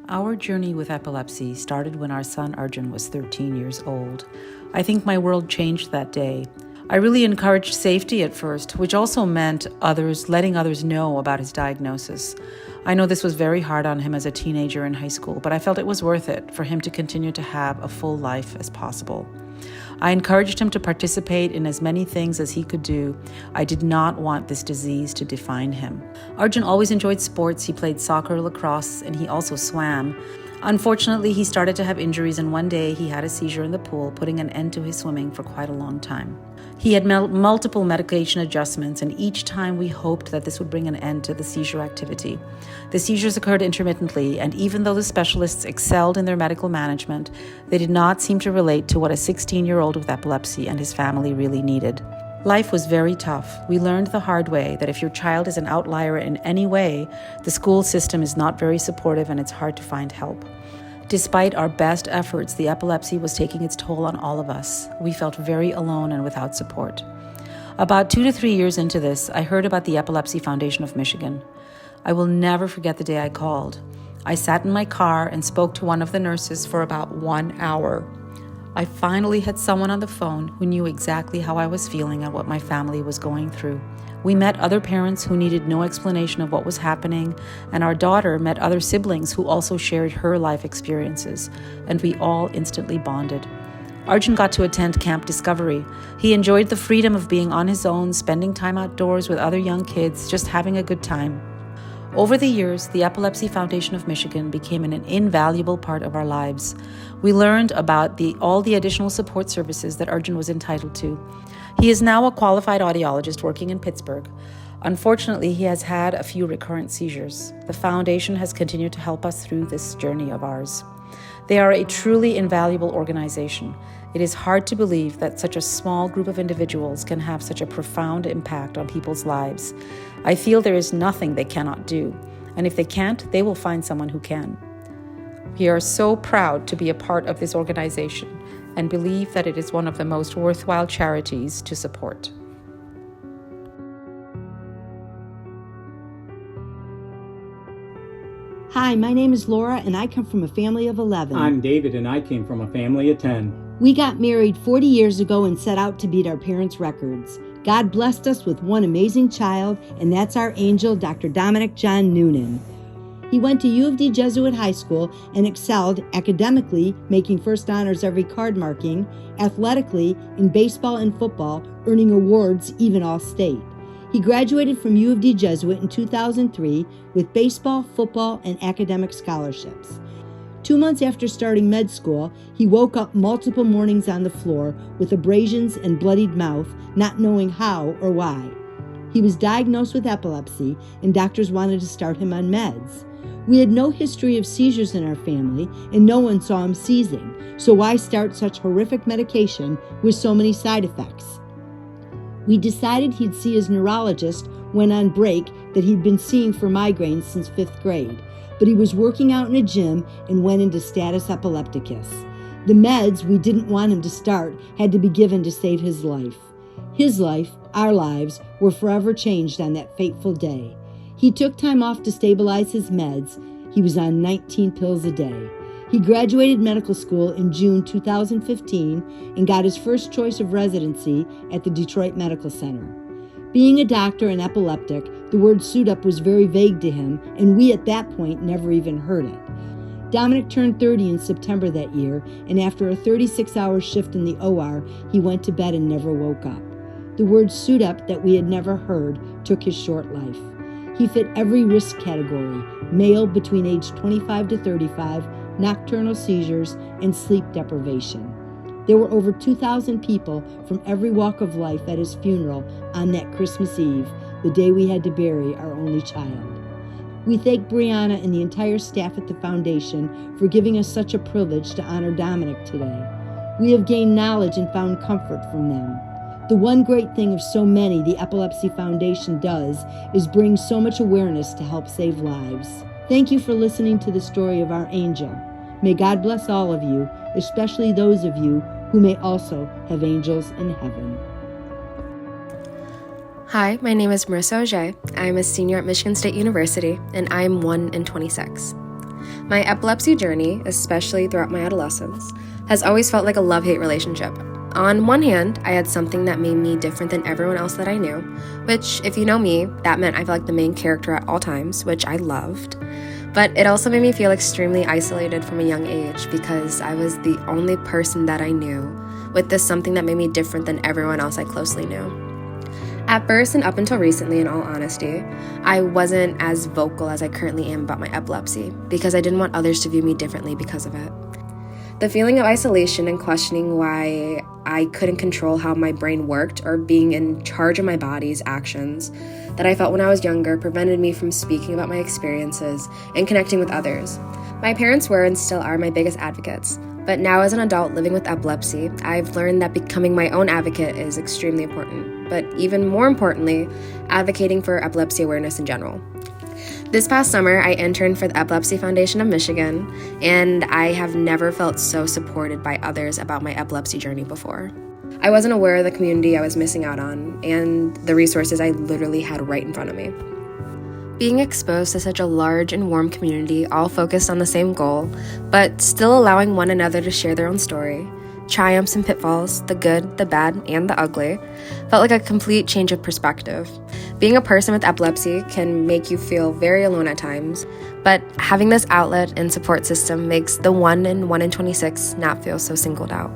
Our journey with epilepsy started when our son Arjun was 13 years old. I think my world changed that day. I really encouraged safety at first, which also meant letting others know about his diagnosis. I know this was very hard on him as a teenager in high school, but I felt it was worth it for him to continue to have a full life as possible. I encouraged him to participate in as many things as he could do. I did not want this disease to define him. Arjun always enjoyed sports. He played soccer, lacrosse, and he also swam. Unfortunately, he started to have injuries, and one day he had a seizure in the pool, putting an end to his swimming for quite a long time. He had multiple medication adjustments, and each time we hoped that this would bring an end to the seizure activity. The seizures occurred intermittently, and even though the specialists excelled in their medical management, they did not seem to relate to what a 16-year-old with epilepsy and his family really needed. Life was very tough. We learned the hard way that if your child is an outlier in any way, the school system is not very supportive and it's hard to find help. Despite our best efforts, the epilepsy was taking its toll on all of us. We felt very alone and without support. About 2 to 3 years into this, I heard about the Epilepsy Foundation of Michigan. I will never forget the day I called. I sat in my car and spoke to one of the nurses for about 1 hour. I finally had someone on the phone who knew exactly how I was feeling and what my family was going through. We met other parents who needed no explanation of what was happening, and our daughter met other siblings who also shared her life experiences, and we all instantly bonded. Arjun got to attend Camp Discovery. He enjoyed the freedom of being on his own, spending time outdoors with other young kids, just having a good time. Over the years, the Epilepsy Foundation of Michigan became an invaluable part of our lives. We learned about all the additional support services that Arjun was entitled to. He is now a qualified audiologist working in Pittsburgh. Unfortunately, he has had a few recurrent seizures. The foundation has continued to help us through this journey of ours. They are a truly invaluable organization. It is hard to believe that such a small group of individuals can have such a profound impact on people's lives. I feel there is nothing they cannot do, and if they can't, they will find someone who can. We are so proud to be a part of this organization and believe that it is one of the most worthwhile charities to support. Hi, my name is Laura, and I come from a family of 11. I'm David, and I came from a family of 10. We got married 40 years ago and set out to beat our parents' records. God blessed us with one amazing child, and that's our angel, Dr. Dominic John Noonan. He went to U of D Jesuit High School and excelled academically, making first honors every card marking, athletically, in baseball and football, earning awards even all-state. He graduated from U of D Jesuit in 2003 with baseball, football, and academic scholarships. 2 months after starting med school, he woke up multiple mornings on the floor with abrasions and bloodied mouth, not knowing how or why. He was diagnosed with epilepsy, and doctors wanted to start him on meds. We had no history of seizures in our family, and no one saw him seizing, so why start such horrific medication with so many side effects? We decided he'd see his neurologist when on break that he'd been seeing for migraines since 5th grade, but he was working out in a gym and went into status epilepticus. The meds we didn't want him to start had to be given to save his life. His life, our lives, were forever changed on that fateful day. He took time off to stabilize his meds. He was on 19 pills a day. He graduated medical school in June 2015 and got his first choice of residency at the Detroit Medical Center. Being a doctor and epileptic, the word suit up was very vague to him, and we at that point never even heard it. Dominic turned 30 in September that year, and after a 36-hour shift in the OR, he went to bed and never woke up. The word suit up that we had never heard took his short life. He fit every risk category: male between age 25 to 35, nocturnal seizures, and sleep deprivation. There were over 2,000 people from every walk of life at his funeral on that Christmas Eve, the day we had to bury our only child. We thank Brianna and the entire staff at the foundation for giving us such a privilege to honor Dominic today. We have gained knowledge and found comfort from them. The one great thing of so many the Epilepsy Foundation does is bring so much awareness to help save lives. Thank you for listening to the story of our angel. May God bless all of you, especially those of you who may also have angels in heaven. Hi, my name is Marissa Auger. I'm a senior at Michigan State University, and I'm 1 in 26. My epilepsy journey, especially throughout my adolescence, has always felt like a love-hate relationship. On one hand, I had something that made me different than everyone else that I knew, which, if you know me, that meant I felt like the main character at all times, which I loved. But it also made me feel extremely isolated from a young age because I was the only person that I knew with this something that made me different than everyone else I closely knew. At first, and up until recently, in all honesty, I wasn't as vocal as I currently am about my epilepsy because I didn't want others to view me differently because of it. The feeling of isolation and questioning why I couldn't control how my brain worked or being in charge of my body's actions that I felt when I was younger prevented me from speaking about my experiences and connecting with others. My parents were and still are my biggest advocates, but now as an adult living with epilepsy, I've learned that becoming my own advocate is extremely important, but even more importantly, advocating for epilepsy awareness in general. This past summer, I interned for the Epilepsy Foundation of Michigan, and I have never felt so supported by others about my epilepsy journey before. I wasn't aware of the community I was missing out on and the resources I literally had right in front of me. Being exposed to such a large and warm community, all focused on the same goal, but still allowing one another to share their own story, triumphs and pitfalls, the good, the bad, and the ugly, felt like a complete change of perspective. Being a person with epilepsy can make you feel very alone at times, but having this outlet and support system makes the 1 in 26 not feel so singled out.